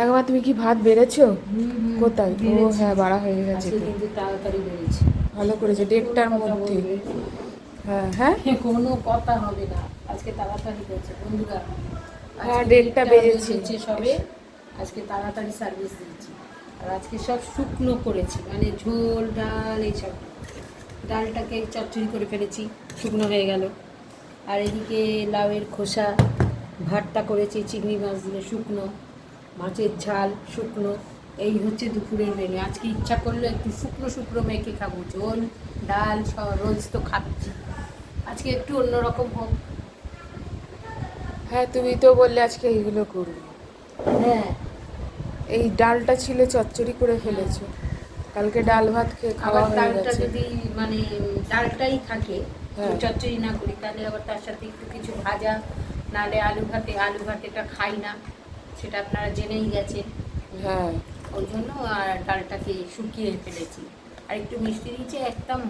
একবার তুমি কি ভাত বেড়েছো? কোথায়? ও বেড়েছি। হ্যাঁ, বাড়া হয়ে গেছে আজকে তো। কিন্তু তাড়াতাড়ি বেড়েছি। ভালো করেছে, দেড়টার কথা মধ্যে। বলবে? হ্যাঁ হ্যাঁ কোনো কথা হবে না, আজকে তাড়াতাড়ি হয়েছে বন্ধুরা। হ্যাঁ, আজকে 1:30 বেজেছে। বেজেছে সবে। আজকে তাড়াতাড়ি সার্ভিস দিয়েছি। আর আজকে সব শুকনো করেছি, মানে ঝোল ডাল এইসব। ডালটাকে চচ্চড়ি করে ফেলেছি, শুকনো হয়ে গেল। আর এদিকে লাউয়ের খোসা ভাতটা করেছি চিংড়ি মাছ দিয়ে শুকনো, মাছের ঝাল শুকনো। এই হচ্ছে দুপুরের মেনু। আজকে ইচ্ছা করলো একটু শুকনো শুকনো মেখে খাবো, ঝোল ডাল সব রোজ তো খাচ্ছি, আজকে একটু অন্যরকম হোক। হ্যাঁ, তুমি তো বললে আজকে এইগুলো করবে। হ্যাঁ। এই ডালটা ছিল চচ্চড়ি করে ফেলেছো। কালকে ডাল ভাত খেয়ে খাওয়া আবার হয়ে ডালটা গেছে। যদি মানে ডালটাই থাকে, হ্যাঁ চচ্চড়ি না করি, তাহলে আবার তার সাথে একটু কিছু ভাজা, নাহলে আলু ভাতেটা খাই না, সেটা আপনারা জেনেই গেছেন। হ্যাঁ। ওই জন্য আর ডালটাকে শুকিয়ে ফেলেছি, আর একটু মিষ্টি দিয়েছি, একদম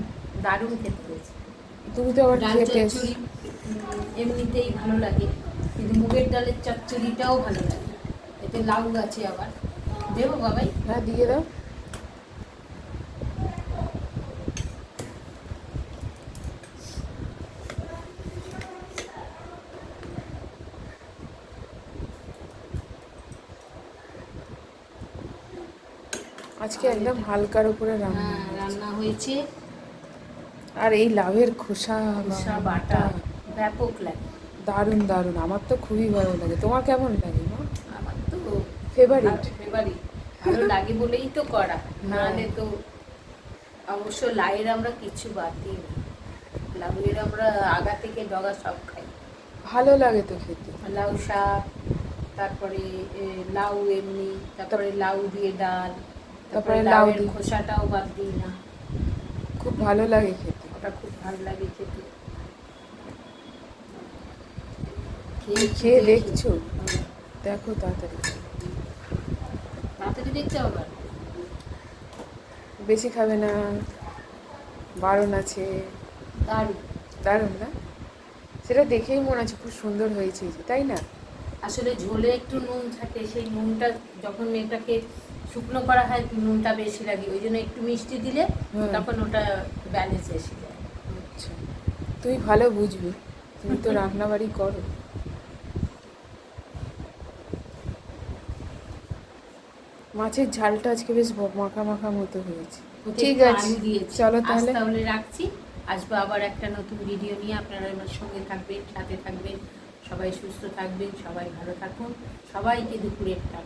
দারুণ খেতে হয়েছে। তুমি তো আবার ডাল খেতে চচ্চড়ি এমনিতেই ভালো লাগে, কিন্তু মুগের ডালের চচ্চড়িটাও ভালো লাগে। এতে লাউ আছে আবার, দেবো বাবাই? হ্যাঁ, দিয়ে দাও। আজকে একদম হালকার উপরে রান্না হ্যাঁ, হয়েছে। রান্না হয়েছে। আর এই লাউয়ের খোসা খোসা বাটা বাটা ব্যাপক লাগে। দারুণ দারুণ, আমার তো খুবই ভালো লাগে। তোমার কেমন লাগে মা? আমার তো ফেভারিট? ফেভারিট। ভালো লাগে বলেই তো করা, হ্যাঁ। নাহলে তো। অবশ্য লাউয়ের আমরা কিচ্ছু বাদ দিই না, লাউয়ের আমরা আগা থেকে ডগা সব খাই। ভালো লাগে তো খেতে। লাউ শাক, তারপরে লাউ এমনি, তারপরে লাউ দিয়ে ডাল, তারপরে তারপরে লাউ লাউয়ের দিয়ে খোসাটাও বাদ দিই না। খুব ভালো লাগে খেতে। ওটা খুব ভালো লাগে খেতে। তুমি একটু খেয়ে দেখি। দেখছো? দেখো তাড়াতাড়ি। তাড়াতাড়ি দেখতে আবার। বেশি খাবে না, বারণ আছে। দারুণ। দারুণ না? সেটা দেখেই মনে হচ্ছে খুব সুন্দর হয়েছে, তাই না? আসলে ঝোলে একটু নুন থাকে, সেই নুনটা যখন এটাকে শুকনো করা হয় নুনটা বেশি লাগে, ওই জন্য একটু মিষ্টি দিলে হ্যাঁ। তখন ওটা ব্যালেন্স এসে যায়। আচ্ছা, তুমি ভালো বুঝবে, তুমি তো রান্নাবাড়ি করো। মাছের ঝালটা আজকে বেশ মাখা মাখা মতো হয়েছে। ওতে ঠিক একটু আছে, আলু দিয়েছি। চলো আজ তাহলে। তাহলে রাখছি, আসবো আবার একটা নতুন ভিডিও নিয়ে। আপনারা আমার সঙ্গে থাকবেন, সাথে থাকবেন। সবাই সুস্থ থাকবেন, সবাই ভালো থাকুন। সবাইকে দুপুরের টান।